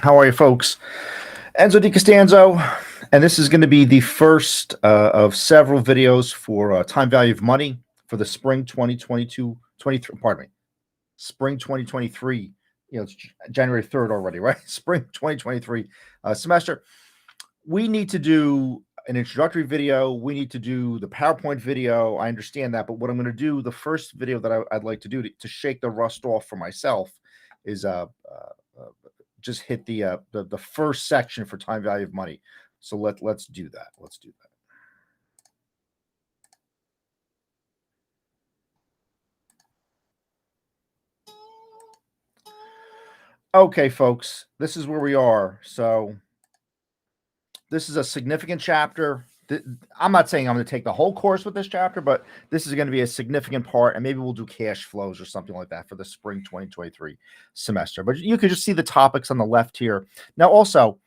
How are you, folks? Enzo Di Costanzo, and this is going to be the first of several videos for time value of money for the spring 2022 23. Pardon me, spring 2023. It's January 3rd already, right? Spring 2023 semester. We need to do an introductory video. We need to do the PowerPoint video. I understand that, but what I'm going to do, the first video that I'd like to do to shake the rust off for myself is just hit the first section for time value of money. So let's do that. Let's do that. Okay, folks, this is where we are. So this is a significant chapter. I'm not saying I'm going to take the whole course with this chapter, but this is going to be a significant part, and maybe we'll do cash flows or something like that for the spring 2023 semester. But you can just see the topics on the left here. Now, also,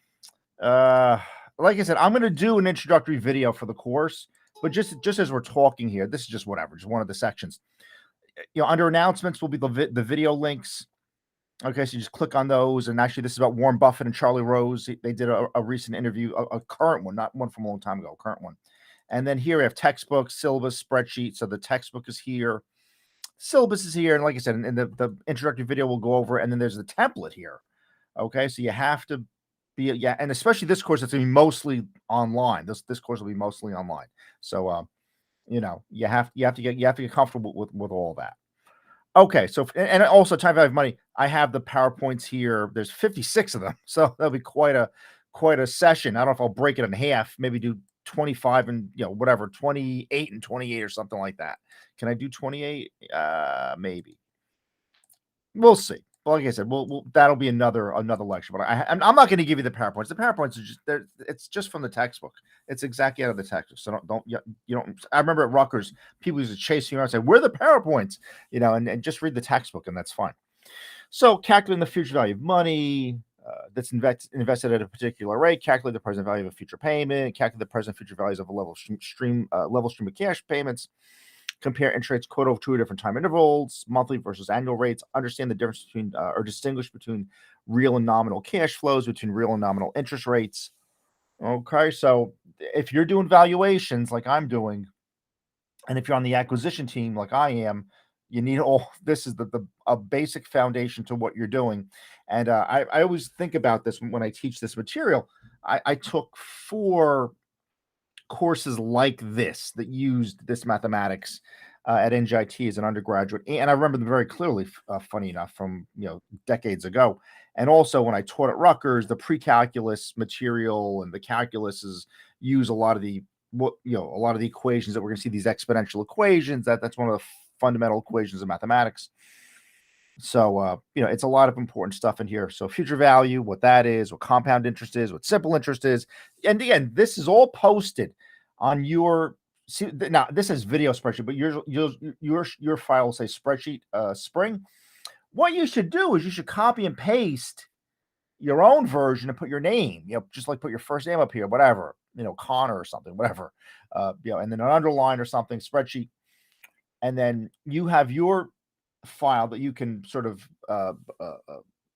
like I said, I'm going to do an introductory video for the course, but just as we're talking here, this is just whatever, just one of the sections. Under announcements will be the video links. Okay, so you just click on those, and actually, this is about Warren Buffett and Charlie Rose. They did a recent interview, a current one, not one from a long time ago, a current one. And then here we have textbook, syllabus, spreadsheet. So the textbook is here, syllabus is here, and like I said, in the introductory video, we'll go over, and then there's the template here. Okay, so you have to be, and especially this course, it's going to be mostly online. This course will be mostly online. So you have to get comfortable with all that. Okay, so and also time value of money. I have the PowerPoints here. There's 56 of them, so that'll be quite a session. I don't know if I'll break it in half, maybe do 25 and whatever, 28 and 28 or something like that. Can I do 28? Maybe. We'll see. Well, like I said, that'll be another lecture. But I'm not going to give you the PowerPoints. The PowerPoints are just there. It's just from the textbook. It's exactly out of the textbook. So you don't. I remember at Rutgers, people used to chase me around and say, "Where are the PowerPoints?" And just read the textbook, and that's fine. So calculating the future value of money that's invested at a particular rate. Calculate the present value of a future payment. Calculate the present future values of a level stream of cash payments. Compare interest rates quote over two different time intervals, monthly versus annual rates, understand the difference between or distinguish between real and nominal cash flows, between real and nominal interest rates. Okay, so if you're doing valuations like I'm doing, and if you're on the acquisition team like I am, you need all this is a basic foundation to what you're doing. And I always think about this when I teach this material. I took 4 courses like this that used this mathematics at NJIT as an undergraduate, and I remember them very clearly. Funny enough, from decades ago, and also when I taught at Rutgers, the pre-calculus material and the calculuses use a lot of the a lot of the equations that we're going to see. These exponential equations. That's one of the fundamental equations of mathematics. So, it's a lot of important stuff in here. So future value, what that is, what compound interest is, what simple interest is. And again, this is all posted on your, see, now this is video spreadsheet, but your file will say spreadsheet spring. What you should do is you should copy and paste your own version and put your name, just like put your first name up here, whatever, Connor or something, whatever, and then an underline or something, spreadsheet. And then you have your file that you can sort of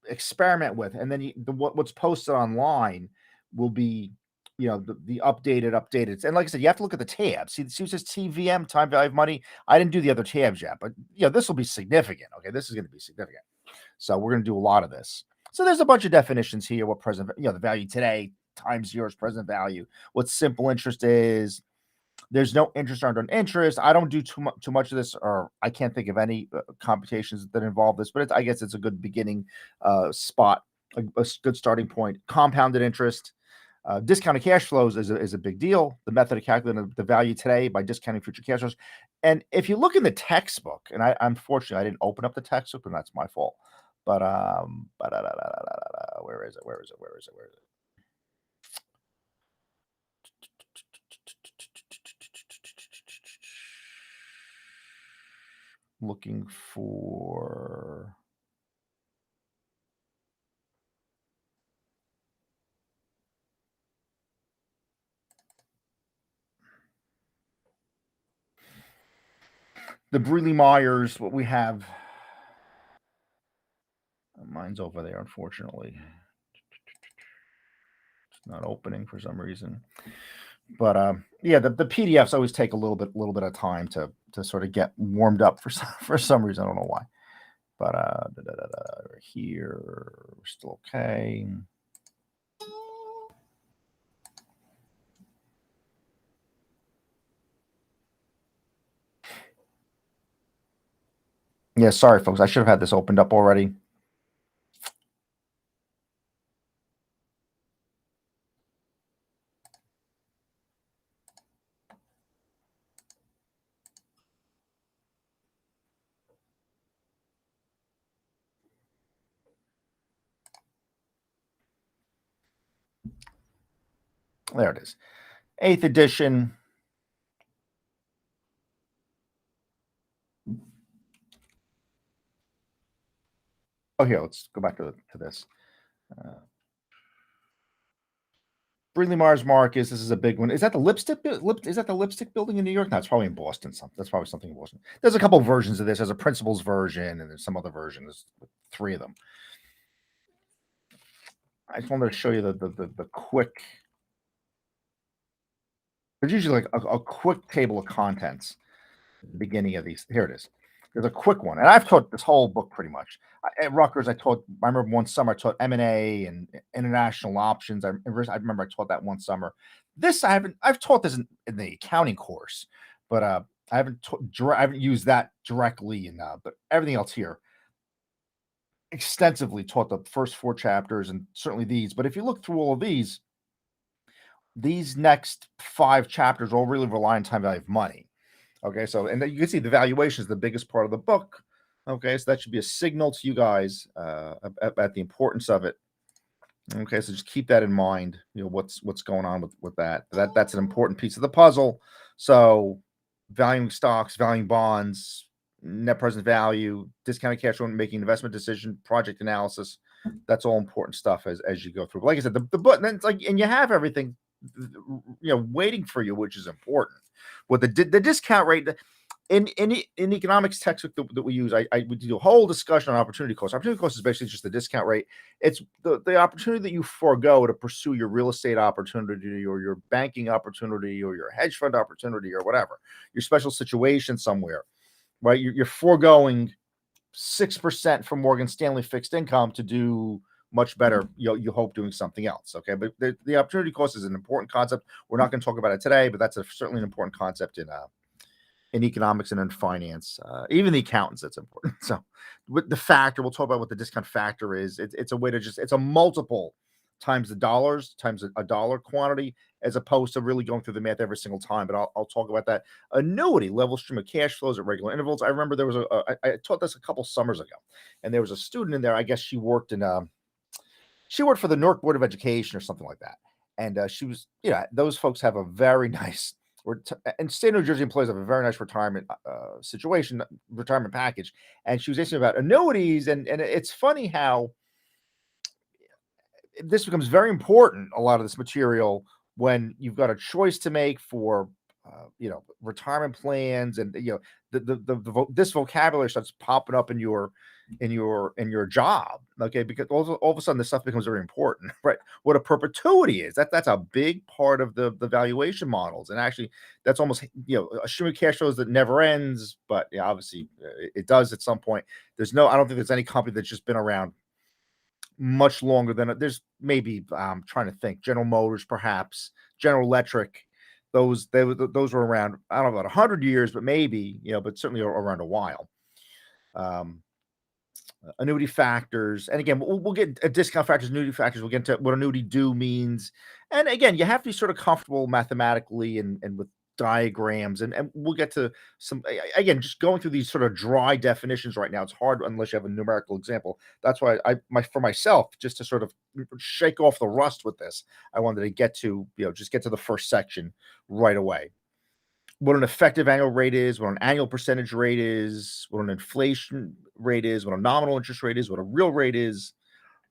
experiment with, and then what's posted online will be the updated. And like I said, you have to look at the tabs. See, it says TVM, time value of money. I didn't do the other tabs yet, but this will be significant. Okay, this is going to be significant. So we're going to do a lot of this. So there's a bunch of definitions here. What present, the value today times yours present value. What simple interest is. There's no interest earned on interest. I don't do too much of this, or I can't think of any computations that involve this, but I guess it's a good beginning spot, a good starting point. Compounded interest, discounted cash flows is a big deal. The method of calculating the value today by discounting future cash flows. And if you look in the textbook, and unfortunately I didn't open up the textbook, and that's my fault. But where is it? Looking for the Breeley Myers, what we have. Mine's over there, unfortunately. not opening for some reason. But yeah, the PDFs always take a little bit of time to sort of get warmed up for for some reason. I don't know why. But we're here, we're still okay. Yeah, sorry, folks. I should have had this opened up already. There it is. 8th edition. Oh, here, let's go back to this. Brindley Mars Marcus. This is a big one. Is that the is that the lipstick building in New York? No, it's probably in Boston. That's probably something in Boston. There's a couple versions of this. There's a principal's version, and there's some other version. There's 3 of them. I just wanted to show you the quick. There's usually like a quick table of contents at the beginning of these. Here it is. There's a quick one, and I've taught this whole book pretty much. At Rutgers, I remember one summer I taught M&A and international options. I remember I taught that one summer. This I haven't. I've taught this in the accounting course, but I haven't used that directly in. But everything else here, extensively taught the first 4 chapters and certainly these. But if you look through all of these next 5 chapters all really rely on time value of money. Okay, so and then you can see the valuation is the biggest part of the book. Okay, so that should be a signal to you guys about the importance of it. Okay, so just keep that in mind. You know what's going on with that. That's an important piece of the puzzle. So valuing stocks, valuing bonds, net present value, discounted cash flow, making investment decision, project analysis. That's all important stuff as you go through. Like I said, the book, then it's like, and you have everything, waiting for you, which is important. With the discount rate in economics textbook that we use, I would do a whole discussion on opportunity cost. Opportunity cost is basically just the discount rate. It's the opportunity that you forego to pursue your real estate opportunity or your banking opportunity or your hedge fund opportunity or whatever, your special situation somewhere, right? You're foregoing 6% from Morgan Stanley fixed income to do much better, you hope, doing something else. Okay, but the opportunity cost is an important concept. We're not going to talk about it today, but that's certainly an important concept in economics and in finance. Even the accountants, that's important. So with the factor, we'll talk about what the discount factor is. It's a way to it's a multiple times the dollars times a dollar quantity, as opposed to really going through the math every single time. But I'll talk about that. Annuity, level stream of cash flows at regular intervals. I remember there was I taught this a couple summers ago, and there was a student in there. I guess she worked for the Newark Board of Education or something like that. And she was, those folks have a very nice, and state of New Jersey employees have a very nice retirement retirement package. And she was asking about annuities. And it's funny how this becomes very important, a lot of this material, when you've got a choice to make for retirement plans, and this vocabulary starts popping up in your job. Okay, because all of a sudden this stuff becomes very important, right? What a perpetuity is, that's a big part of the valuation models. And actually that's almost a stream of cash flows that never ends. But yeah, obviously it does at some point. I don't think there's any company that's just been around much longer than there's maybe trying to think, General Motors, perhaps General Electric. Those were around, I don't know, about 100 years, but maybe, but certainly around a while. Annuity factors, and again, we'll get discount factors, annuity factors. We'll get into what annuity do means, and again, you have to be sort of comfortable mathematically and with diagrams, and we'll get to some, again, just going through these sort of dry definitions right now. It's hard unless you have a numerical example. That's why for myself, just to sort of shake off the rust with this, I wanted to get to just get to the first section right away. What an effective annual rate is, what an annual percentage rate is, what an inflation rate is, what a nominal interest rate is, what a real rate is.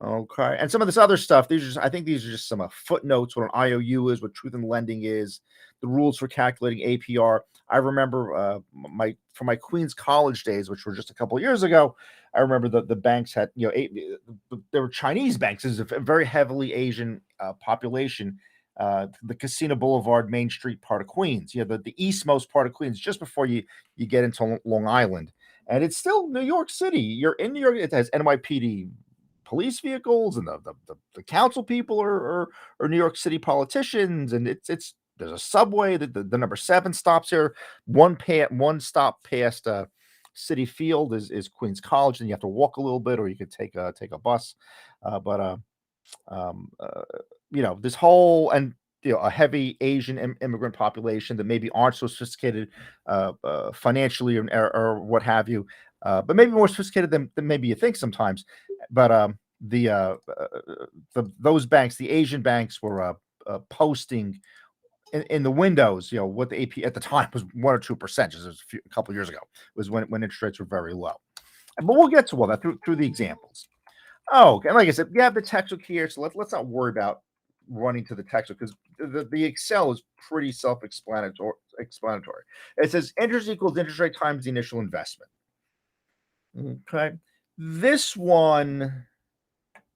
Okay, and some of this other stuff. I think these are just some footnotes. What an IOU is, what truth in lending is, the rules for calculating APR. I remember from my Queens College days, which were just a couple of years ago. I remember the banks had, there were Chinese banks. There's a very heavily Asian population. The Casino Boulevard, Main Street part of Queens, the eastmost part of Queens, just before you get into Long Island, and it's still New York City. You're in New York. It has NYPD police vehicles, and the council people are New York City politicians, and it's there's a subway. The number 7 stops here. One stop past City Field is Queens College. Then you have to walk a little bit, or you could take a bus. But um, uh, this whole, and a heavy Asian immigrant population that maybe aren't so sophisticated financially, or what have you, but maybe more sophisticated than maybe you think sometimes. But those banks, the Asian banks, were posting in the windows, what the AP at the time was 1 or 2%. Just a couple of years ago was when interest rates were very low. But we'll get to all that through the examples. Oh, and like I said, we have the textbook here, so let's not worry about running to the textbook, because the Excel is pretty self-explanatory. It says interest equals interest rate times the initial investment. Okay, this one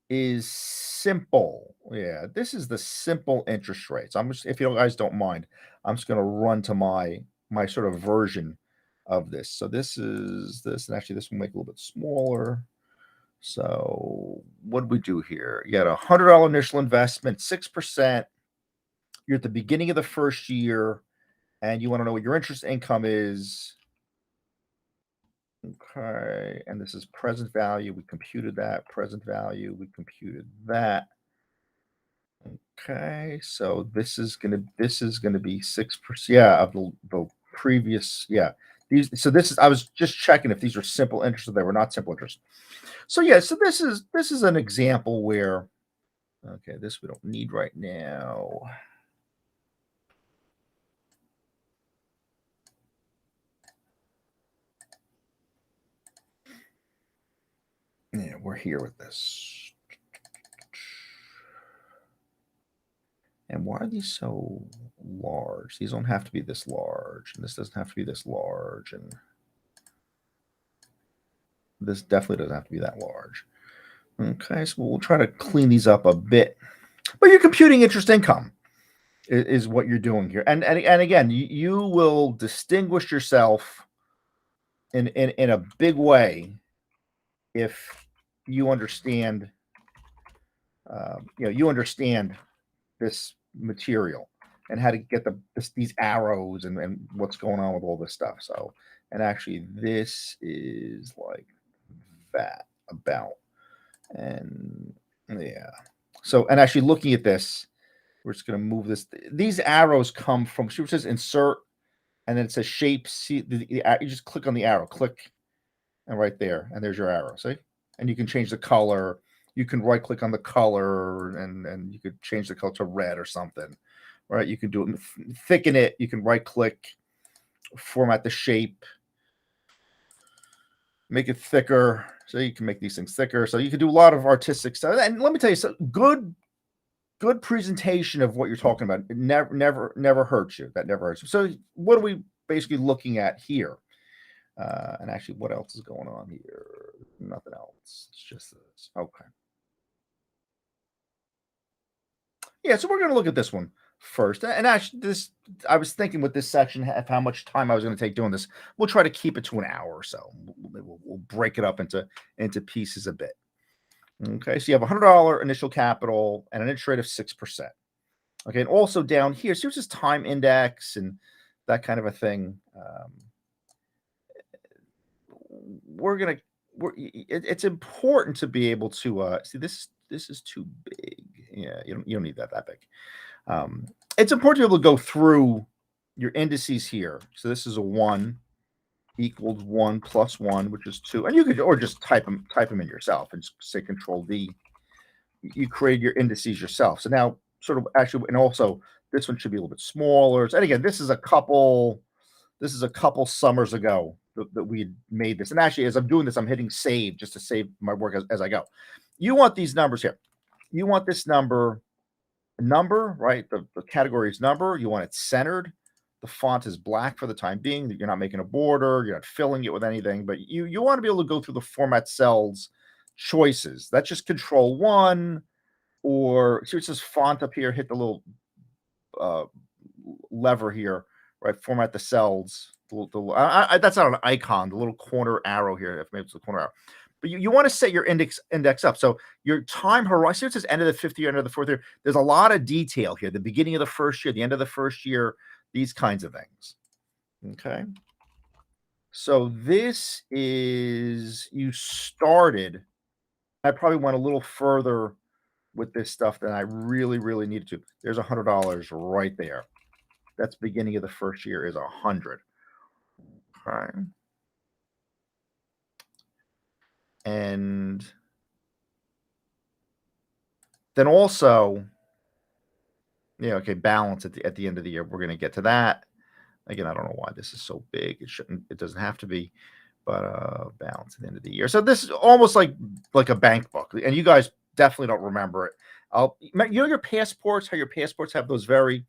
is simple. Yeah, this is the simple interest rates. If you guys don't mind, I'm just going to run to my sort of version of this. So this is this, and actually this will make it a little bit smaller. So what did we do here? You had $100 initial investment, 6%. You're at the beginning of the first year, and you want to know what your interest income is. Okay, and this is present value. We computed that. Present value, we computed that. Okay, so this is gonna be 6%. Yeah, of the previous. Yeah, so this is. I was just checking if these are simple interest or they were not simple interest. So yeah, so this is an example where, okay, this we don't need right now. Yeah, we're here with this. And why are these so large? These don't have to be this large, and this doesn't have to be this large, and this definitely doesn't have to be that large. Okay, so we'll try to clean these up a bit. But you're computing interest income is what you're doing here. And again, you will distinguish yourself in a big way if you understand you understand this material and how to get these arrows and what's going on with all this stuff. So, and actually this is like that about, and yeah. So, and actually looking at this, we're just going to move this. These arrows come from, it says insert, and then it says shape. See, you just click on the arrow, click, and right there, and there's your arrow. See, and you can change the color. You can right click on the color, and you could change the color to red or something, right? You can do it, thicken it. You can right click, format the shape, make it thicker. So you can make these things thicker. So you can do a lot of artistic stuff. And let me tell you, so good presentation of what you're talking about. It never hurts you. That never hurts you. So what are we basically looking at here? And actually, what else is going on here? Nothing else. It's just this. Okay. Yeah, so we're going to look at this one first. And actually, I was thinking with this section of how much time I was going to take doing this. We'll try to keep it to an hour or so. We'll break it up into pieces a bit. Okay, so you have $100 initial capital and an interest rate of 6%. Okay, and also down here, so here's this time index and that kind of a thing. It's important to be able to see this. This is too big. Yeah, you don't need that big. It's important to be able to go through your indices here. So this is a 1 equals 1 plus 1, which is 2, and you could, or just type them in yourself and say Control D. You create your indices yourself. So now, sort of actually, and also this one should be a little bit smaller. And again, this is a couple summers ago that we made this. And actually, as I'm doing this, I'm hitting save just to save my work as I go. You want these numbers here. You want this number, right? The category is number. You want it centered. The font is black for the time being. You're not making a border. You're not filling it with anything. But you want to be able to go through the format cells choices. That's just Control 1, or see, it says font up here. Hit the little uh, lever here, right? Format the cells. That's not an icon. The little corner arrow here. If maybe it's the corner arrow. But you want to set your index up. So your time horizon, it says end of the 5th year, end of the 4th year. There's a lot of detail here. The beginning of the 1st year, the end of the 1st year, these kinds of things. Okay. So this is, you started. I probably went a little further with this stuff than I really, really needed to. There's $100 right there. That's beginning of the 1st year is 100. Okay. And then also, yeah, okay, balance at the end of the year. We're going to get to that. Again, I don't know why this is so big. It doesn't have to be, but balance at the end of the year. So this is almost like a bank book, and you guys definitely don't remember it. You know your passports, how your passports have those very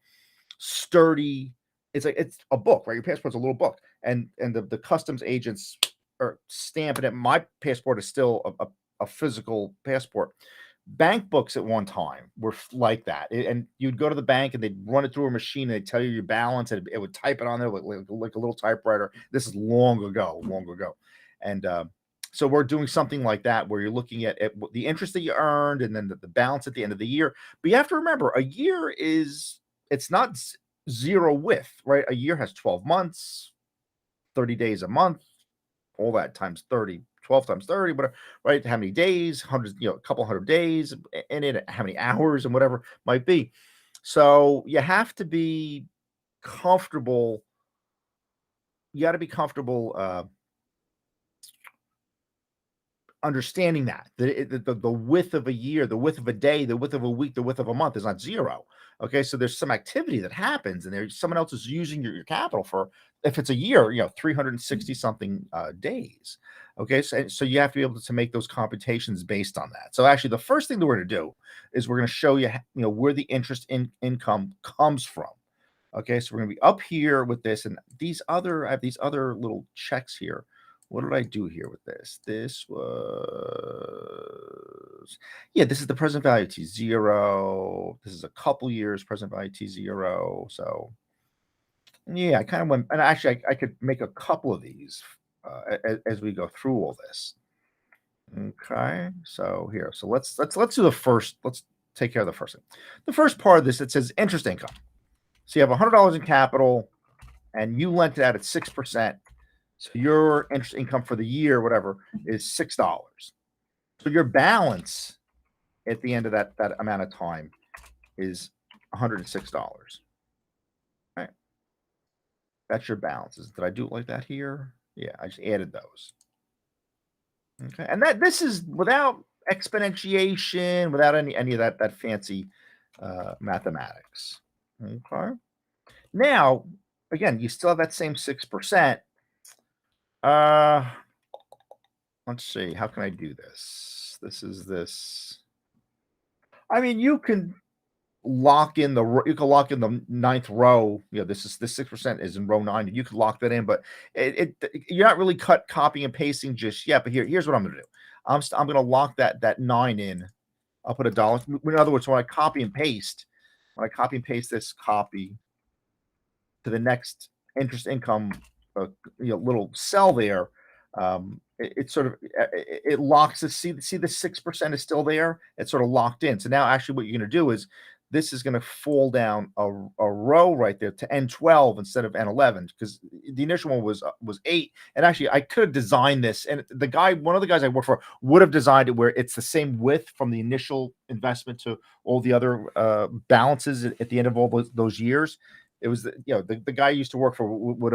sturdy. It's a book, right? Your passport's a little book, and the customs agents are stamping it. My passport is still a physical passport. Bank books at one time were like that, and you'd go to the bank and they'd run it through a machine and they'd tell you your balance, and it would type it on there like a little typewriter. This is long ago, and so we're doing something like that where you're looking at the interest that you earned and then the balance at the end of the year. But you have to remember, a year it's not zero width, right? A year has 12 months, 30 days a month, all that times 30, 12 times 30, whatever, right? How many days, hundreds, a couple hundred days in it, how many hours and whatever might be. So you have to be comfortable. You got to be comfortable understanding that the width of a year, the width of a day, the width of a week, the width of a month is not zero. Okay, so there's some activity that happens, and there's someone else is using your capital for, if it's a year, 360 something days. Okay, so you have to be able to make those computations based on that. So actually, the first thing that we're going to do is we're going to show you, where the interest income comes from. Okay, so we're going to be up here with this, and I have these other little checks here. What did I do here with this? This was, yeah, this is the present value T0. This is a couple years present value T0. So, yeah, I kind of went, and actually, I could make a couple of these as we go through all this. Okay, so here, so let's do the first. Let's take care of the first thing. The first part of this, it says interest income. So you have $100 in capital, and you lent it out at 6%. So your interest income for the year, whatever, is $6. So your balance at the end of that amount of time is $106. Right? That's your balances. Did I do it like that here? Yeah, I just added those. Okay, and this is without exponentiation, without any of that fancy mathematics. Okay. Now, again, you still have that same 6%. Let's see. How can I do this? This is this. I mean, you can lock in the ninth row. This 6% is in row 9, and you could lock that in, but you're not really copying and pasting just yet. But here's what I'm going to do. I'm going to lock that 9 in. I'll put $1. In other words, when I copy and paste this copy to the next interest income little cell there, it sort of it locks it. See the 6% is still there. It's sort of locked in. So now actually what you're going to do is this is going to fall down a row right there to N12 instead of N11, because the initial one was 8. And actually I could have designed this, and one of the guys I work for would have designed it where it's the same width from the initial investment to all the other balances at the end of all those years. It was the guy I used to work for would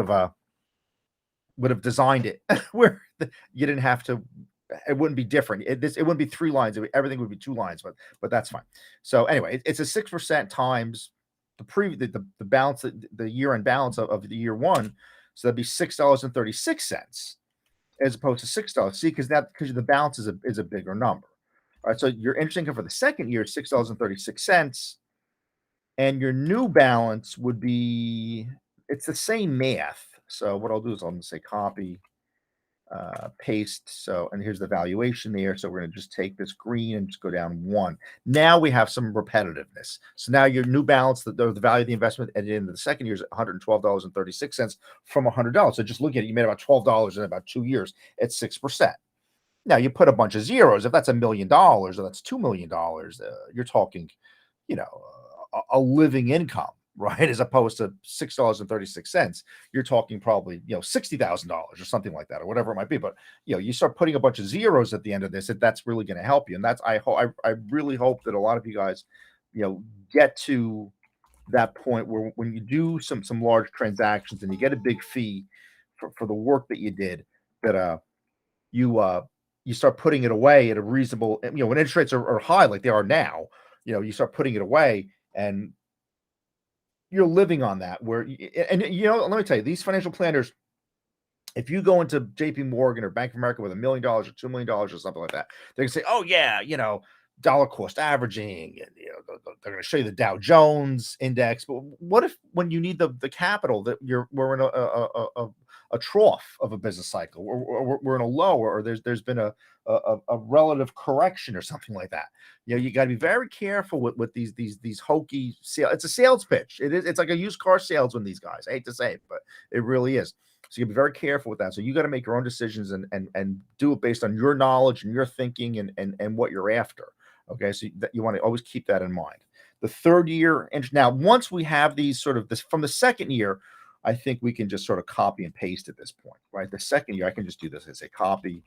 have designed it where you didn't have to. It wouldn't be different. It wouldn't be 3 lines. Everything would be 2 lines, but that's fine. So anyway, it's a 6% times the balance, the year-end balance of the year 1. So that'd be $6.36 as opposed to $6. See, because the balance is a bigger number. All right. So your interest income for the second year is $6.36, and your new balance would be it's the same math. So what I'll do is I'll say copy, paste. So, and here's the valuation there. So we're going to just take this green and just go down one. Now we have some repetitiveness. So now your new balance, the value of the investment at the end of the second year is $112.36 from $100. So just look at it, you made about $12 in about 2 years at 6%. Now you put a bunch of zeros. If that's $1 million or that's $2 million, you're talking, a living income, right? As opposed to $6.36, you're talking probably $60,000 or something like that, or whatever it might be. But you start putting a bunch of zeros at the end of this, that's really going to help you. And that's I really hope that a lot of you guys, get to that point where when you do some large transactions and you get a big fee for the work that you did, that you you start putting it away at a reasonable, when interest rates are high like they are now, you start putting it away and you're living on that and let me tell you, these financial planners, if you go into JP Morgan or Bank of America with $1 million or $2 million or something like that, they're gonna say, oh yeah, dollar cost averaging, and they're gonna show you the Dow Jones index. But what if when you need the capital that we're in a trough of a business cycle, or we're in a low, or there's been a relative correction or something like that. You got to be very careful with these hokey sales. It's a sales pitch. It's like a used car salesman. These guys. I hate to say it, but it really is. So you be very careful with that. So you got to make your own decisions and do it based on your knowledge and your thinking and what you're after. Okay, so you want to always keep that in mind. The third year, and now once we have these sort of this from the second year, I think we can just sort of copy and paste at this point, right? The second year, I can just do this. I say copy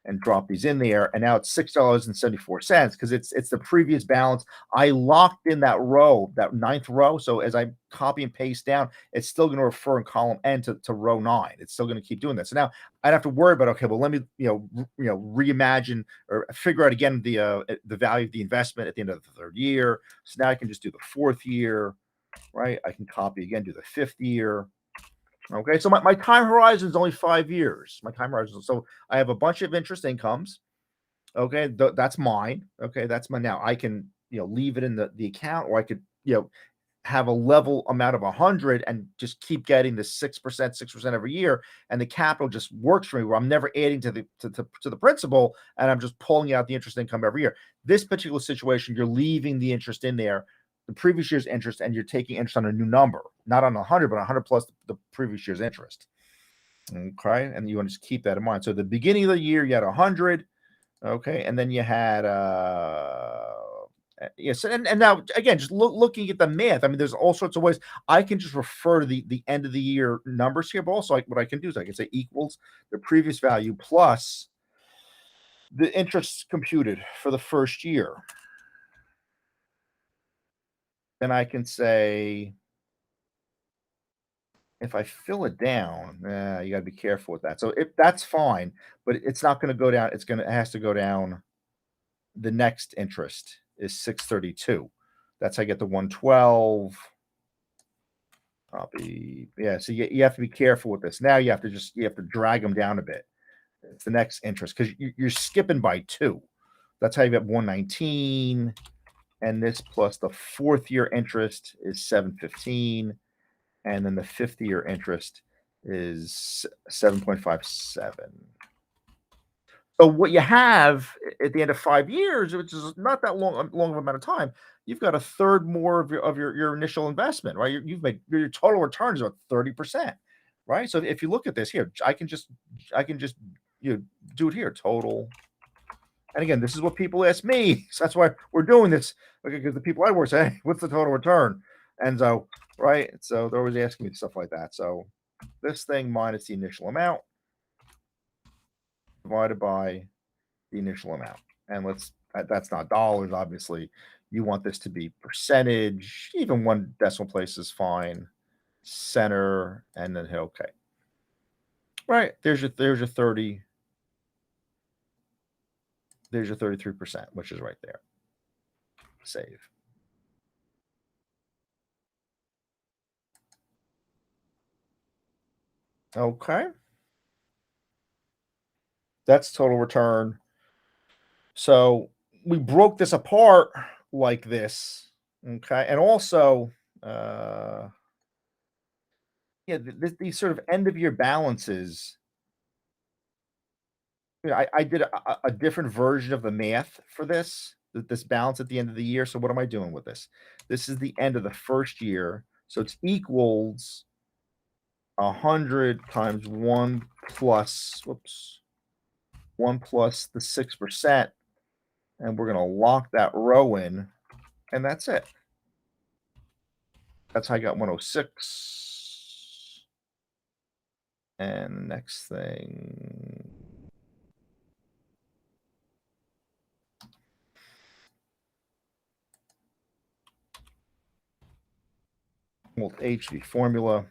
and drop these in there, and now it's $6.74 because it's the previous balance. I locked in that row, that ninth row. So as I copy and paste down, it's still going to refer in column N to row 9. It's still going to keep doing that. So now I'd have to worry about, okay, well, let me reimagine or figure out again the value of the investment at the end of the third year. So now I can just do the fourth year, right? I can copy again, do the fifth year. Okay, so my time horizon is only 5 years. My time horizon. So I have a bunch of interest incomes. Okay, that's mine. Okay, that's my now. I can leave it in the account, or I could have a level amount of 100 and just keep getting the 6% every year, and the capital just works for me where I'm never adding to the principal, and I'm just pulling out the interest income every year. This particular situation, you're leaving the interest in there, the previous year's interest, and you're taking interest on a new number, not on 100, but 100 plus the previous year's interest. Okay, and you want to just keep that in mind. So the beginning of the year, you had 100. Okay, and then you had yes, and now again, just looking at the math. I mean, there's all sorts of ways I can just refer to the end of the year numbers here, but also what I can do is I can say equals the previous value plus the interest computed for the first year. Then I can say, if I fill it down, you got to be careful with that. So if that's fine, but it's not going to go down. It has to go down. The next interest is 632. That's how I get the 112. Copy. Yeah, so you have to be careful with this. Now you have to drag them down a bit. It's the next interest because you're skipping by 2. That's how you get 119. And this plus the fourth year interest is 715. And then the fifth year interest is 7.57. So what you have at the end of 5 years, which is not that long of amount of time, you've got a third more of your initial investment, right? You've made your total return is about 30%, right? So if you look at this here, I can just do it here, total. And again, this is what people ask me. So that's why we're doing this. Okay, because the people I work say, hey, what's the total return? And so, right. So they're always asking me stuff like that. So this thing minus the initial amount divided by the initial amount. And that's not dollars, obviously. You want this to be percentage, even one decimal place is fine. Center, and then hit OK. Right, there's your 30. There's your 33%, which is right there. Save. Okay. That's total return. So we broke this apart like this. Okay. And also, Yeah, these sort of end of year balances. I did a different version of the math for this balance at the end of the year. So what am I doing with this? This is the end of the first year, so it's equals 100 times 1 plus, whoops, 1 plus the 6%, and we're gonna lock that row in, and that's it. That's how I got 106. And the next thing, well, HV formula.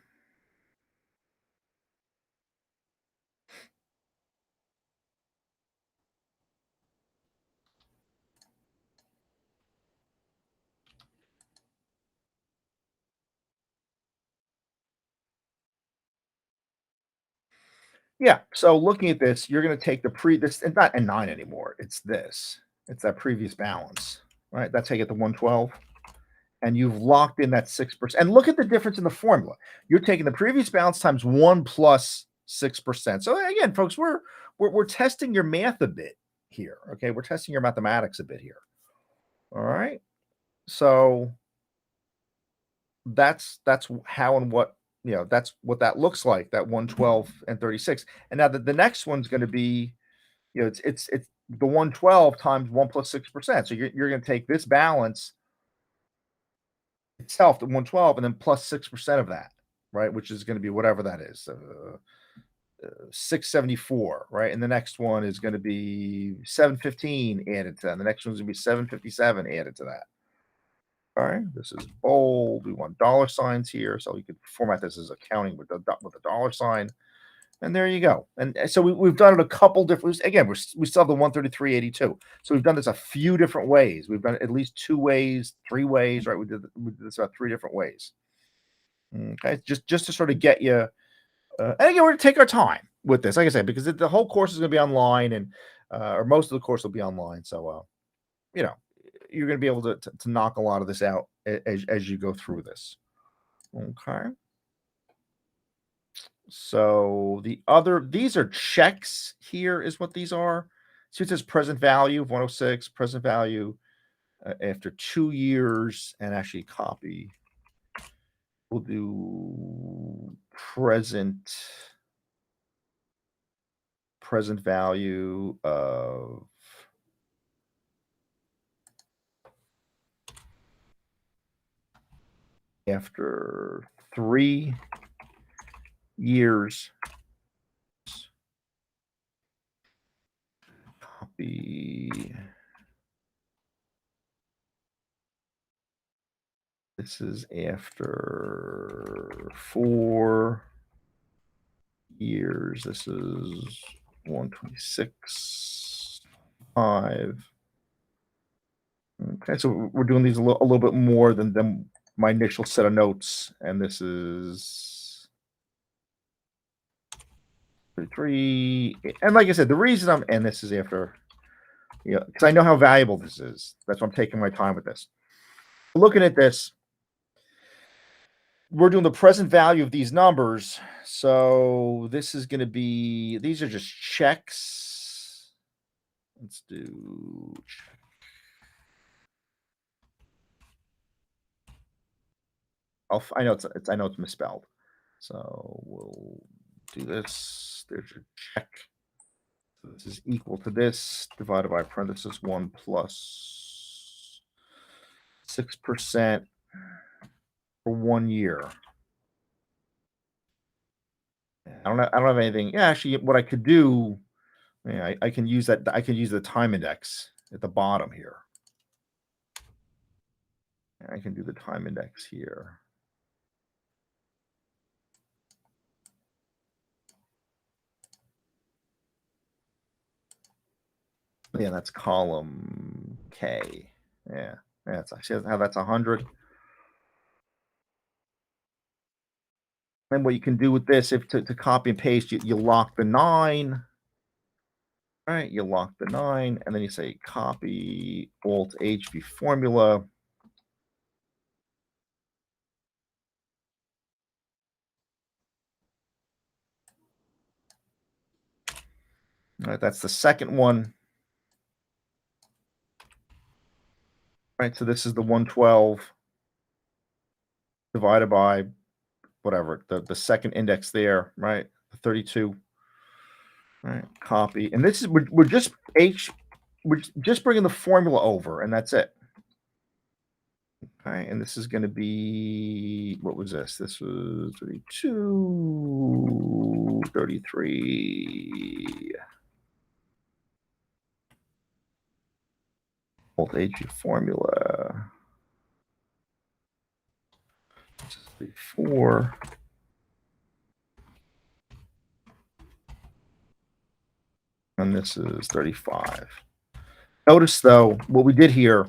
Yeah, so looking at this, you're gonna take this, it's not N9 anymore, it's this. It's that previous balance, right? That's how you get the 112, and you've locked in that 6%. And look at the difference in the formula. You're taking the previous balance times 1 plus 6%. So again, folks, we're testing your math a bit here, okay? We're testing your mathematics a bit here. All right? So that's how and what, that's what that looks like, that 112 and 36. And now the next one's gonna be, it's the 112 times 1 plus 6%. So you're gonna take this balance itself, the 112, and then plus 6% of that, right? Which is gonna be whatever that is, 674, right? And the next one is gonna be 715 added to that. And the next one's gonna be 757 added to that. All right, this is bold. We want dollar signs here, so you could format this as accounting with the dollar sign. And there you go. And so we've done it a couple different. Again, we still have the 133.82. So we've done this a few different ways. We've done it at least 2 ways, 3 ways, right? We did this about 3 different ways. Okay, just to sort of get you. And again, we're gonna take our time with this, like I said, because the whole course is gonna be online, and or most of the course will be online. So you know, you're gonna be able to knock a lot of this out as you go through this. Okay. So these are checks here, is what these are. So it says present value of 106, present value after 2 years, and actually copy. We'll do present value of after 3 years. Copy. This is after 4 years. This is 126.5. Okay, so we're doing these a little bit more than my initial set of notes, and this is 33. And like I said, the reason and this is after, because I know how valuable this is. That's why I'm taking my time with this. Looking at this, we're doing the present value of these numbers. So this is going to be, these are just checks. Let's do I know I know it's misspelled. So we'll do this. There's your check. So this is equal to this divided by parenthesis 1 plus 6% for 1 year. I don't have anything. Yeah, actually, what I could do, yeah, I can use that. I can use the time index at the bottom here. I can do the time index here. Yeah, that's column K. Yeah, that's actually how that's 100. And what you can do with this, if to copy and paste, you lock the 9. All right, you lock the 9, and then you say copy Alt HV formula. All right, that's the second one. Right, so this is the 112 divided by whatever, the second index there, right? The 32. All right, copy. And this is we're just bringing the formula over, and that's it. Okay, and this is going to be, what was this? This was 32, 33. Alt AG formula. This is 34. And this is 35. Notice though, what we did here,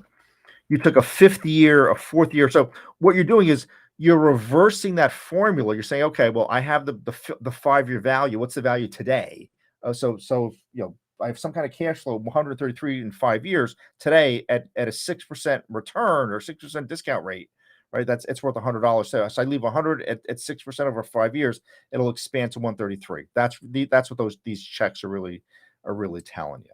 you took a fifth year, a fourth year. So what you're doing is you're reversing that formula. You're saying, okay, well, I have the 5-year value. What's the value today? So I have some kind of cash flow, 133 in 5 years today at a 6% return or 6% discount rate, right? It's worth $100. So I leave 100 at 6% over 5 years, it'll expand to 133. That's what these checks are really telling you.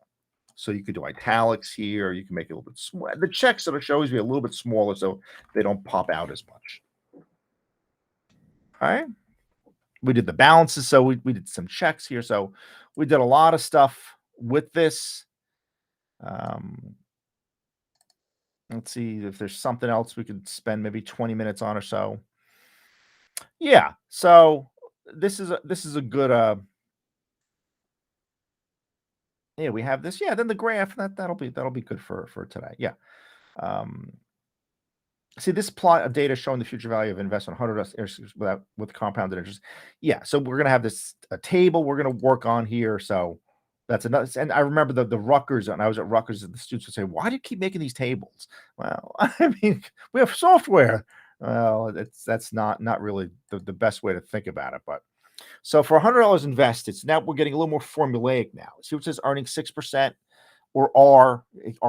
So you could do italics here. You can make it a little bit small. The checks that show always be a little bit smaller so they don't pop out as much. All right. We did the balances. So we did some checks here. So we did a lot of stuff with this. Let's see if there's something else we could spend maybe 20 minutes on or so. Yeah. So this is a good yeah, we have this. Yeah, then the graph that'll be good for today. Yeah. See this plot of data showing the future value of investment 100 with compounded interest. Yeah, so we're gonna have this a table we're gonna work on here. So that's another. And I remember the Rutgers, and I was at Rutgers, and the students would say, "Why do you keep making these tables?" Well, I mean, we have software. Well, that's not really the best way to think about it, but so for $100 invested, so now we're getting a little more formulaic now. See what it says earning 6% or R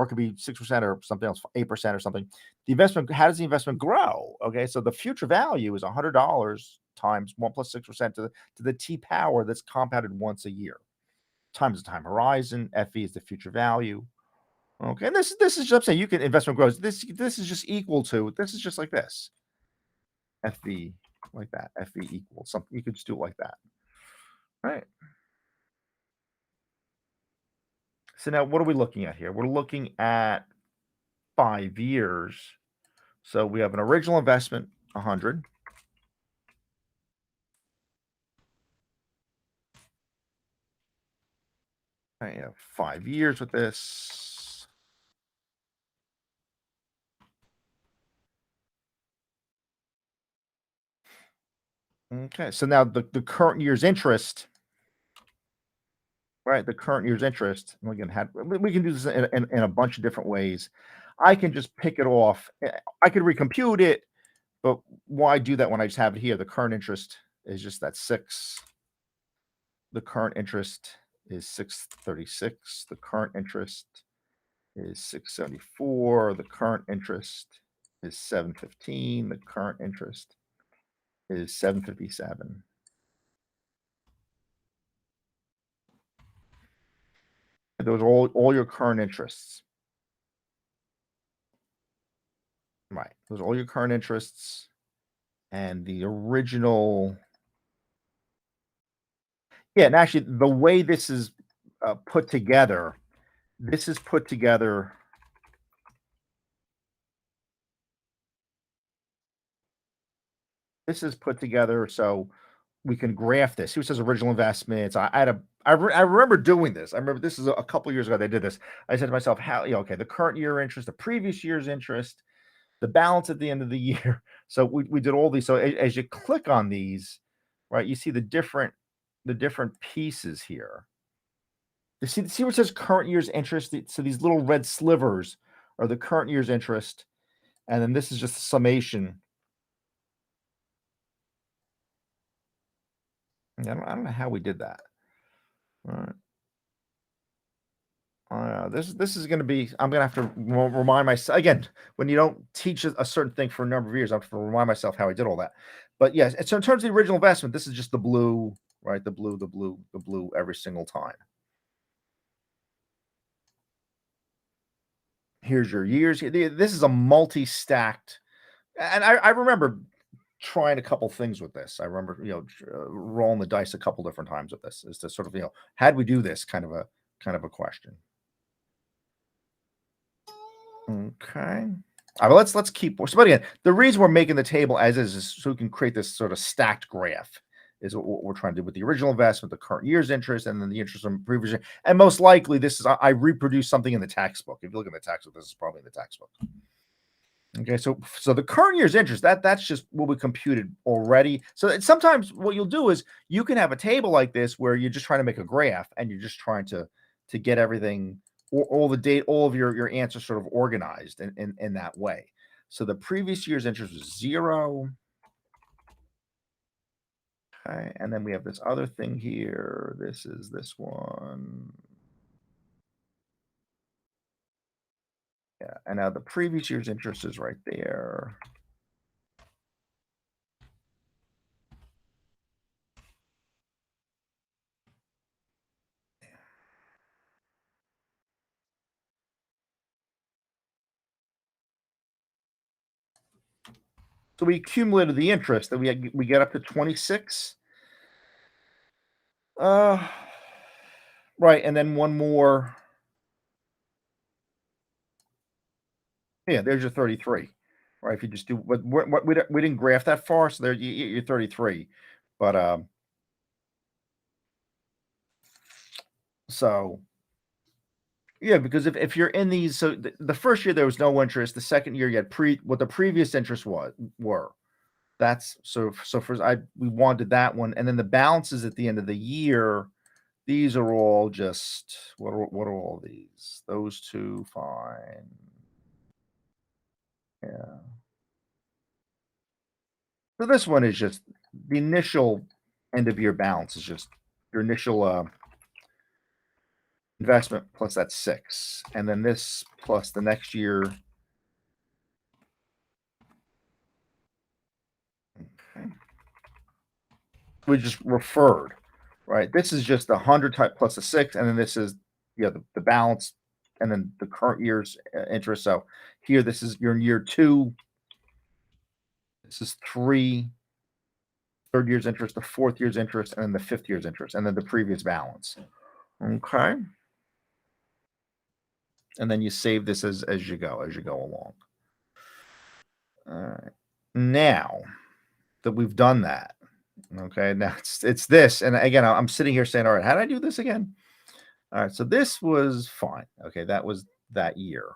could be 6% or something else, 8% or something. The investment, how does the investment grow? Okay, so the future value is $100 times 1 plus 6% to the T power that's compounded once a year. Times the time horizon, FE is the future value. Okay, and this is just saying you can investment grows. This is just equal to, this is just like this. FE like that. FE equals something. You could just do it like that. Right. So now what are we looking at here? We're looking at 5 years. So we have an original investment, 100. I have 5 years with this. Okay, so now the current year's interest, right? The current year's interest, and we can do this in a bunch of different ways. I can just pick it off. I could recompute it, but why do that when I just have it here? The current interest is just that 6. The current interest is 636. The current interest is 674. The current interest is 715. The current interest is 757. Those are all your current interests. Right. Those are all your current interests. And the original. Yeah, and actually the way this is put together, this is put together. This is put together so we can graph this. Who says original investments? I remember doing this. I remember this is a couple years ago they did this. I said to myself, how, okay, the current year interest, the previous year's interest, the balance at the end of the year. So we did all these. So as you click on these, right, you see the different pieces here. You see where it says current year's interest. So these little red slivers are the current year's interest, and then this is just the summation. I don't know how we did that. All right. This is going to be. I'm going to have to remind myself again. When you don't teach a certain thing for a number of years, I have to remind myself how I did all that. But yes, so in terms of the original investment, this is just the blue, right? The blue every single time. Here's your years. This is a multi-stacked, and I remember trying a couple things with this. I remember, rolling the dice a couple different times with this, is to sort of, how'd we do this kind of a question. Okay. All right, well, let's keep. So, but again, the reason we're making the table as is so we can create this sort of stacked graph. Is what we're trying to do with the original investment, the current year's interest, and then the interest from previous year. And most likely, this is I reproduce something in the textbook. If you look at the textbook, this is probably in the textbook. Okay, so the current year's interest, that's just what we computed already. So sometimes what you'll do is you can have a table like this where you're just trying to make a graph and you're just trying to get everything, all the date, all of your answers sort of organized in that way. So the previous year's interest was 0. Okay, and then we have this other thing here. This is this one. Yeah, and now the previous year's interest is right there. So we accumulated the interest that we get up to 26. Uh, right, and then one more. Yeah, there's your 33. Right, if you just do what we didn't graph that far, so there you're 33. But so yeah, because if you're in these, so the first year there was no interest. The second year you had what the previous interest were. That's so for we wanted that one, and then the balances at the end of the year. These are all just what are all these? Those two, fine. Yeah. So this one is just the initial end of year balance is just your initial investment plus that 6, and then this plus the next year. Okay. We just referred, right? This is just the 100 type plus a 6, and then this is the balance, and then the current year's interest. So here, this is you're in year 2. This is 3. Third year's interest, the fourth year's interest, and then the fifth year's interest, and then the previous balance. Okay. And then you save this as you go along. All right. Now that we've done that, okay, now it's this. And again, I'm sitting here saying, all right, how did I do this again? All right, so this was fine. Okay, that was that year.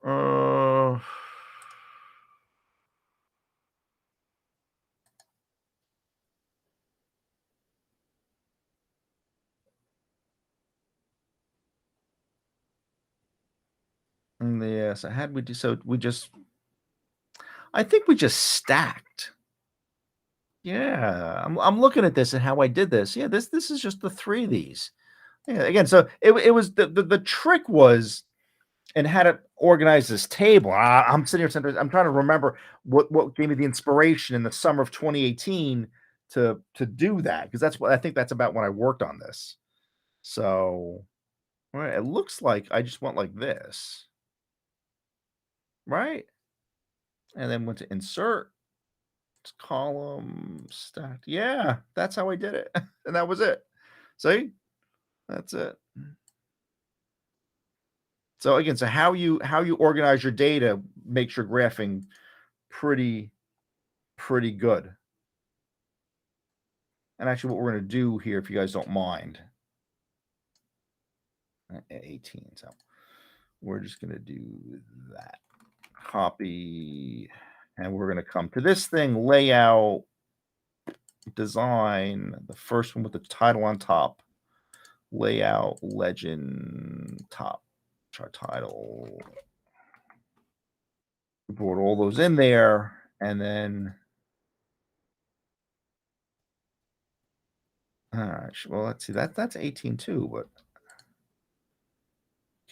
Uh yeah, so had we do so we just I think we just stacked. Yeah, I'm looking at this and how I did this. Yeah, this is just the 3 of these. Yeah, again, so it was the trick was and how to organize this table. I'm sitting here sometimes, I'm trying to remember what gave me the inspiration in the summer of 2018 to do that, because that's what I think that's about when I worked on this. So, right, it looks like I just went like this, right? And then went to insert column stacked. Yeah, that's how I did it. And that was it. See? That's it. So again, so how you organize your data makes your graphing pretty good. And actually, what we're going to do here, if you guys don't mind, 18. So we're just going to do that. Copy, and we're going to come to this thing, layout, design, the first one with the title on top, layout, legend, top, chart title. We brought all those in there, and then well, let's see, that's 18 too, but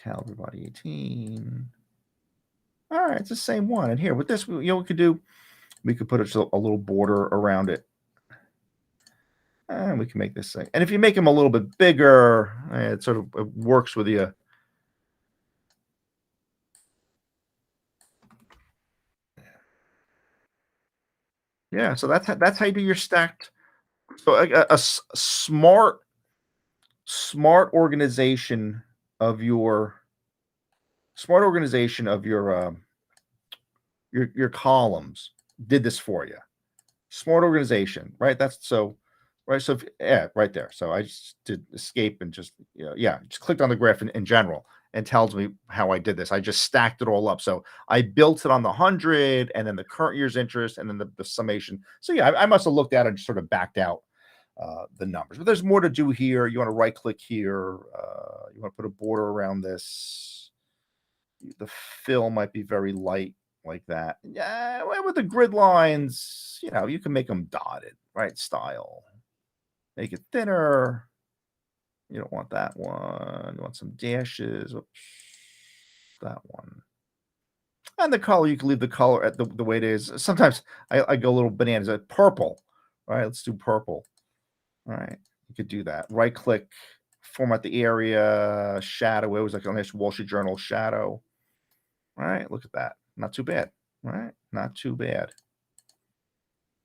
caliber body 18. All right, it's the same one. And here with this, we could do, we could put a little border around it, and we can make this thing. And if you make them a little bit bigger, it sort of works with you. Yeah, so that's how you do your stacked. So smart organization of your smart organization of your columns did this for you. Smart organization, right? That's so right. So yeah, right there. So I just did escape and just yeah, just clicked on the graph in general and tells me how I did this. I just stacked it all up. So I built it on the 100 and then the current year's interest and then the summation. So yeah, I must have looked at it and sort of backed out the numbers. But there's more to do here. You want to right click here. You want to put a border around this. The fill might be very light like that. Yeah, well, with the grid lines, you can make them dotted, right? Style. Make it thinner. You don't want that one. You want some dashes. Oops. That one. And the color, you can leave the color at the way it is. Sometimes I go a little bananas. Purple. All right, let's do purple. All right, you could do that. Right click, format the area, shadow. It was like a nice Wall Street Journal shadow. All right, look at that. Not too bad. All right, not too bad.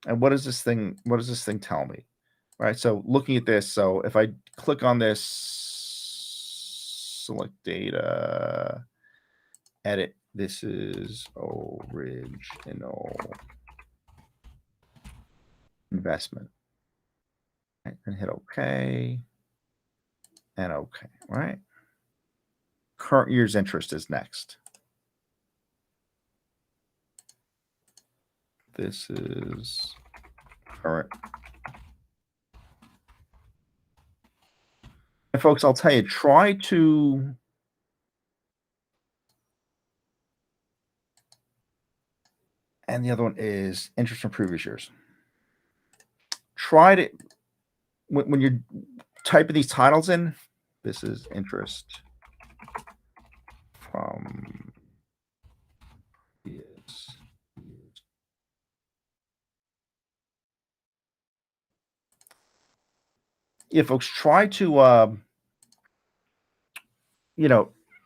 And what does this thing tell me? All right, so looking at this, so if I click on this, select data, edit, this is original investment. Right, and hit OK. And OK, all right? Current year's interest is next. This is current. And folks, I'll tell you, try to and the other one is interest from previous years. Try to when you're typing these titles in, this is interest from years. Yeah, folks, try to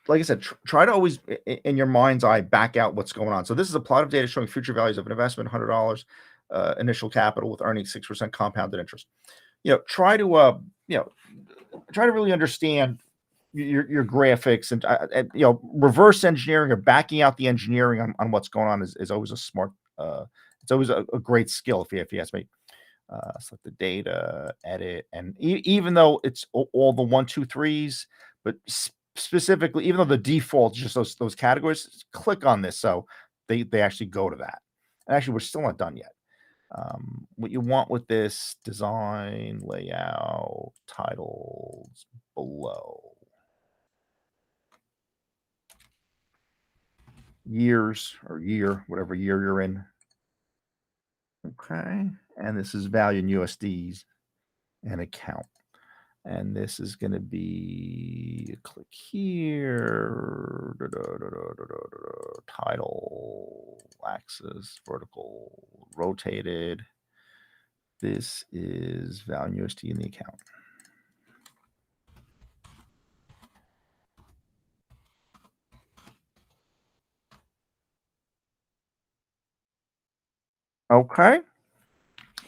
like I said, try to always in your mind's eye back out what's going on. So this is a plot of data showing future values of an investment, $100 initial capital with earning 6% compounded interest. Try to try to really understand your graphics and reverse engineering or backing out the engineering on what's going on is always a smart. It's always a great skill if you ask me. Select the data, edit, and even though it's all the 1, 2, 3s, but specifically, even though the default is just those categories, click on this so they actually go to that. And actually, we're still not done yet. What you want with this design, layout, titles below. Years or year, whatever year you're in. Okay. And this is value in USDs and account. And this is going to be click here, title, axis, vertical, rotated. This is value in USD in the account. Okay.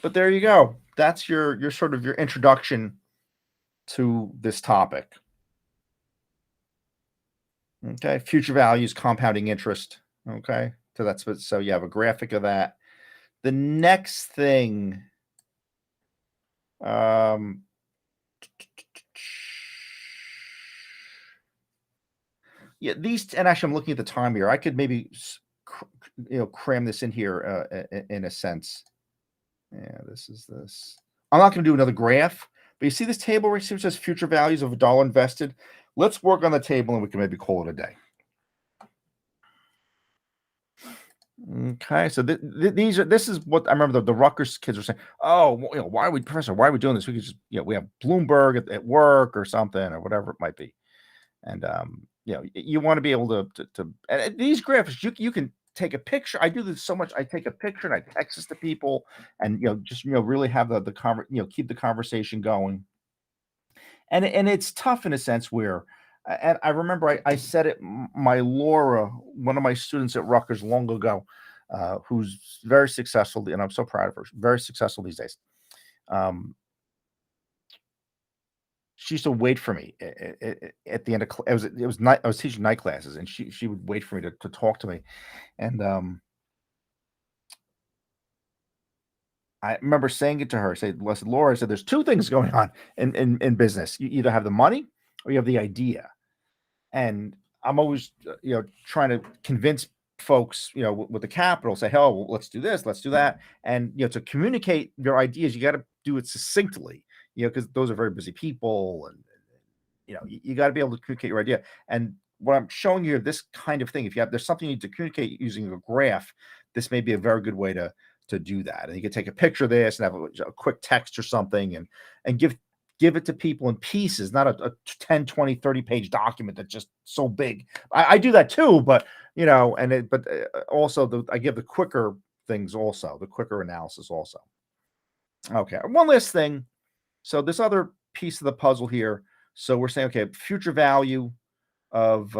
But there you go. That's your sort of your introduction to this topic. Okay, future values, compounding interest. Okay, so that's what. So you have a graphic of that. The next thing, um, yeah, these, and actually, I'm looking at the time here. I could maybe, cram this in here in a sense. Yeah, this is this. I'm not going to do another graph, but you see this table where it says future values of a dollar invested. Let's work on the table, and we can maybe call it a day. Okay, so this is what I remember the Rutgers kids were saying. Oh, well, why are we, Professor? Why are we doing this? We could just, we have Bloomberg at work or something or whatever it might be, and you want to be able to and these graphics you can take a picture. I do this so much. I take a picture and I text this to people, and just really have keep the conversation going, and it's tough in a sense where. And I remember I said it, my Laura, one of my students at Rutgers long ago. who's very successful, and I'm so proud of her. Very successful these days. Um, she used to wait for me at the end of it was night. I was teaching night classes, and she would wait for me to talk to me. And I remember saying it to her. I said, "Listen, Laura," I said, "there's two things going on in business. You either have the money or you have the idea." And I'm always, trying to convince folks, with the capital, say, "Hell, well, let's do this, let's do that." And, to communicate your ideas, you got to do it succinctly, because those are very busy people. And, you got to be able to communicate your idea. And what I'm showing you, this kind of thing, if there's something you need to communicate using a graph, this may be a very good way to do that. And you can take a picture of this and have a quick text or something, and give it to people in pieces, not a 10, 20, 30-page document that's just so big. I do that too, but also I give the quicker things also, the quicker analysis also. Okay, one last thing. So this other piece of the puzzle here. So we're saying, okay, future value of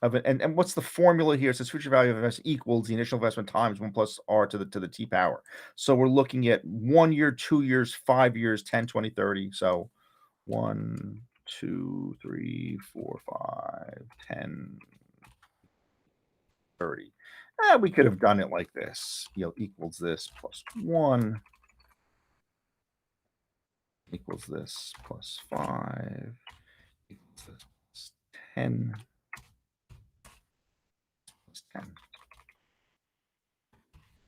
it, and what's the formula here? It says future value of investment equals the initial investment times 1 plus r to the t power. So we're looking at 1 year, 2 years, 5 years, 10, 20, 30. So 1, 2, 3, 4, 5, 10, 30. We could have done it like this, equals this plus 1 equals this plus 5 equals this 10 plus 10.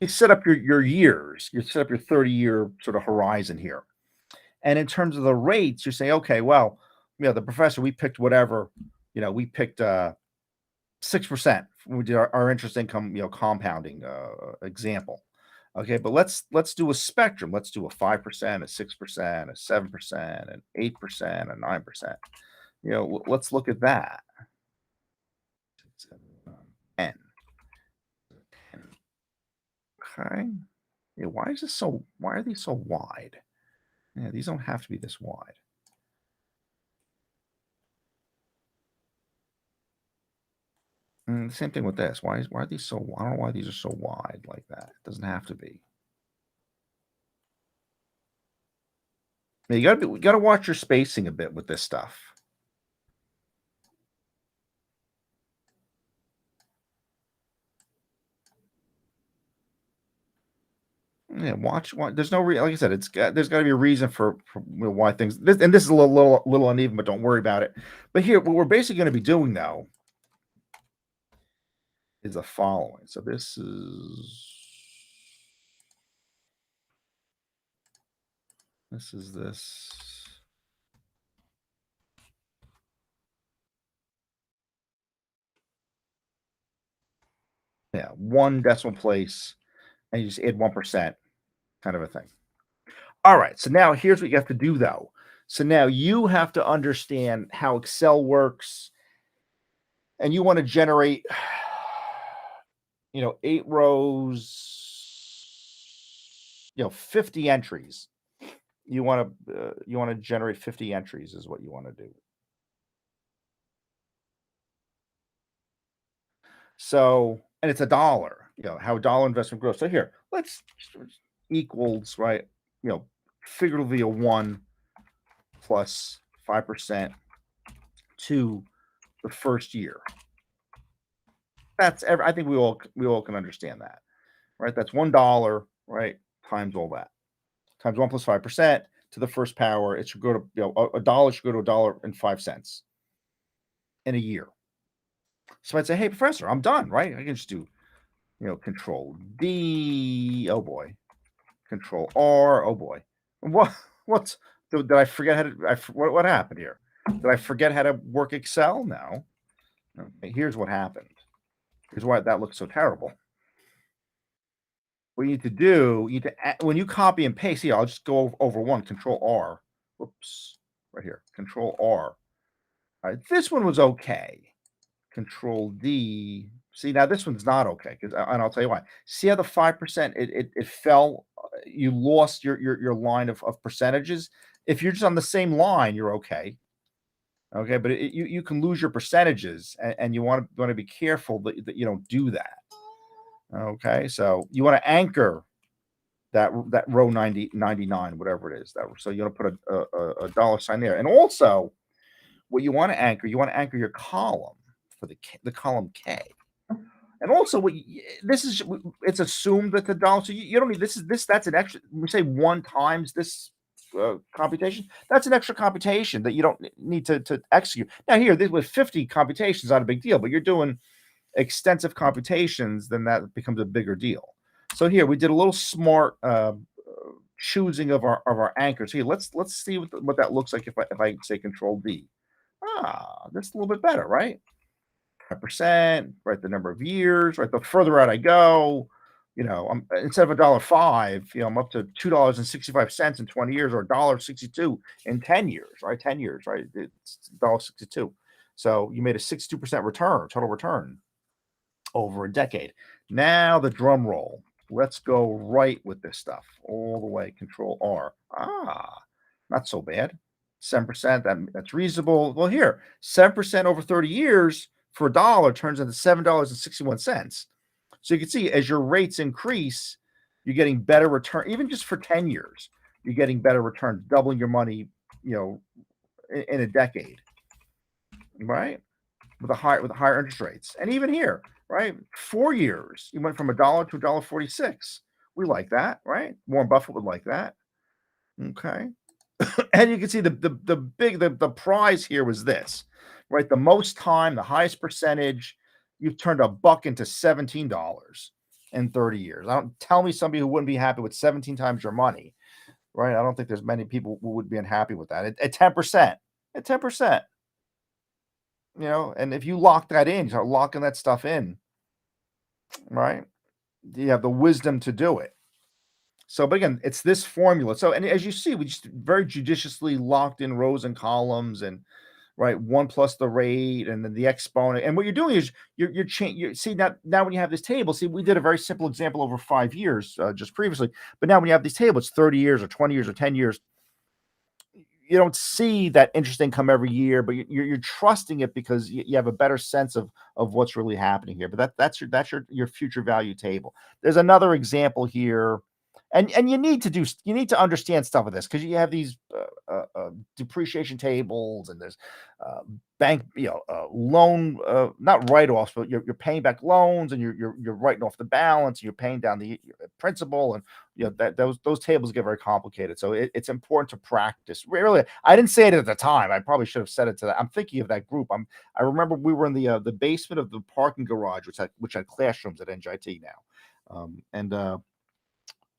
You set up your years, you set up your 30-year sort of horizon here. And in terms of the rates, you say, okay, well, the professor, we picked whatever, we picked 6%. We did our interest income, compounding example. Okay, but let's do a spectrum. Let's do a 5%, a 6%, a 7%, an 8%, a 9%. Let's look at that. 10. Okay. Yeah, why are these so wide? Yeah, these don't have to be this wide. Same thing with this. Why are these so? I don't know why these are so wide like that. It doesn't have to be. Yeah, you gotta watch your spacing a bit with this stuff. Yeah, watch. There's no like I said, there's got to be a reason for why things. This is a little uneven, but don't worry about it. But here, what we're basically going to be doing now is the following. So this is this. Yeah, one decimal place, and you just add 1%, kind of a thing. All right. So now here's what you have to do, though. So now you have to understand how Excel works, and you want to generate, 8 rows, 50 entries. You want to generate 50 entries is what you want to do. So, and it's a dollar, how a dollar investment grows. So here, let's equals, right, figuratively a 1 plus 5% to the first year. I think we all can understand that, right? That's $1, right? Times all that. Times 1 plus 5% to the first power. It should go to, a dollar should go to $1.05 in a year. So I'd say, hey, professor, I'm done, right? I can just do, control D. Oh boy. Control R. Oh boy. What's did I forget how to what happened here? Did I forget how to work Excel? No. Okay, here's what happened. Here's why that looks so terrible. What you need to do, when you copy and paste, here, I'll just go over one, control R. Whoops. Right here. Control R. All right, this one was okay. Control D. See, now this one's not okay, and I'll tell you why. See how the 5% it fell, you lost your line of percentages. If you're just on the same line, you're okay. Okay, but you can lose your percentages, and you want to be careful that you don't do that. Okay, so you want to anchor that row 99, whatever it is. So you want to put a dollar sign there. And also, what you want to anchor your column for the column K. And also, this is it's assumed that the dollar. So you don't need this. That's an extra. We say 1 times this computation. That's an extra computation that you don't need to execute. Now here, this with 50 computations, not a big deal. But you're doing extensive computations, then that becomes a bigger deal. So here we did a little smart choosing of our anchors. Here, let's see what that looks like if I say Control D. That's a little bit better, right? 5%, right? The number of years, right? The further out I go, I'm instead of $1.05, I'm up to $2.65 in 20 years, or $1.62 in 10 years, right? 10 years, right? It's $1.62. So you made a 62% return, total return over a decade. Now the drum roll. Let's go right with this stuff all the way. Control R. Not so bad. 7%. That's reasonable. Well, here, 7% over 30 years for $1 turns into $7.61. So you can see as your rates increase, you're getting better return, even just for 10 years. You're getting better returns, doubling your money, in a decade, right? With higher interest rates. And even here, right? 4 years, you went from $1 to $1.46. We like that, right? Warren Buffett would like that. Okay. And you can see the prize here was this, right? The most time, the highest percentage, you've turned a buck into $17 in 30 years. I don't tell me somebody who wouldn't be happy with 17 times your money, right? I don't think there's many people who would be unhappy with that at 10%. At 10%. And if you lock that in, start locking that stuff in, right? You have the wisdom to do it. So, but again, it's this formula. So, and as you see, we just very judiciously locked in rows and columns, and right, 1 plus the rate, and then the exponent. And what you're doing is you're changing. You see now when you have this table, see, we did a very simple example over 5 years just previously, but now when you have these tables, 30 years or 20 years or 10 years, you don't see that interest income every year, but you're trusting it because you have a better sense of what's really happening here. But that's your future value table. There's another example here, and you need to understand stuff of this, because you have these depreciation tables, and there's bank loan, not write-offs, but you're paying back loans, and you're writing off the balance, and you're paying down the principal, and that those tables get very complicated. So it's important to practice. Really, I didn't say it at the time. I probably should have said it to that. I'm thinking of that group. I remember we were in the basement of the parking garage, which had classrooms at NJT now, and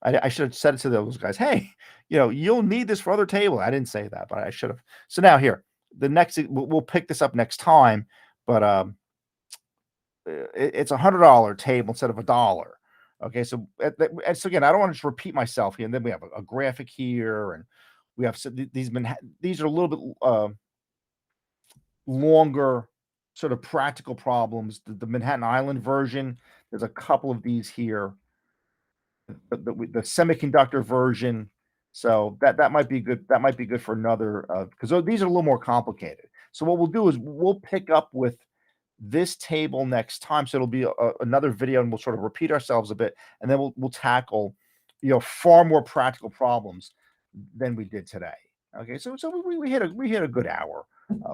I should have said it to those guys. Hey, you'll need this for other table. I didn't say that, but I should have. So now here, the next we'll pick this up next time, but it's $100 table instead of $1. Okay, so so again, I don't want to just repeat myself here. And then we have a graphic here, and we have these are a little bit longer, sort of practical problems. The Manhattan Island version, there's a couple of these here. The semiconductor version, so that might be good. That might be good for another, because these are a little more complicated. So what we'll do is we'll pick up with this table next time. So it'll be another video, and we'll sort of repeat ourselves a bit, and then we'll tackle far more practical problems than we did today. Okay, so we hit a good hour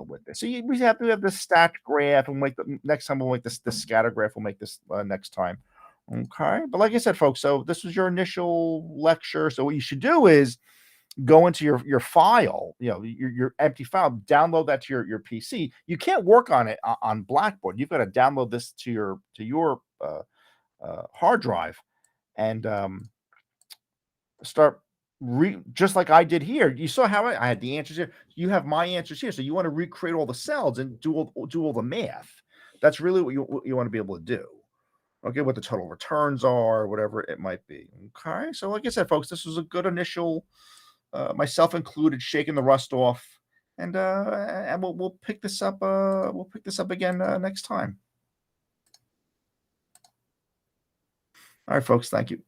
with this. So we have the stacked graph, and next time we'll make the scatter graph. We'll make this next time. Okay, but like I said, folks, so this was your initial lecture. So what you should do is go into your file, your empty file, download that to your PC. You can't work on it on Blackboard. You've got to download this to your hard drive, and start just like I did here. You saw how I had the answers here. You have my answers here. So you want to recreate all the cells and do all the math. That's really what you want to be able to do. Okay, what the total returns are, whatever it might be. Okay, so like I said, folks, this was a good initial, myself included, shaking the rust off, and we'll pick this up. We'll pick this up again next time. All right, folks, thank you.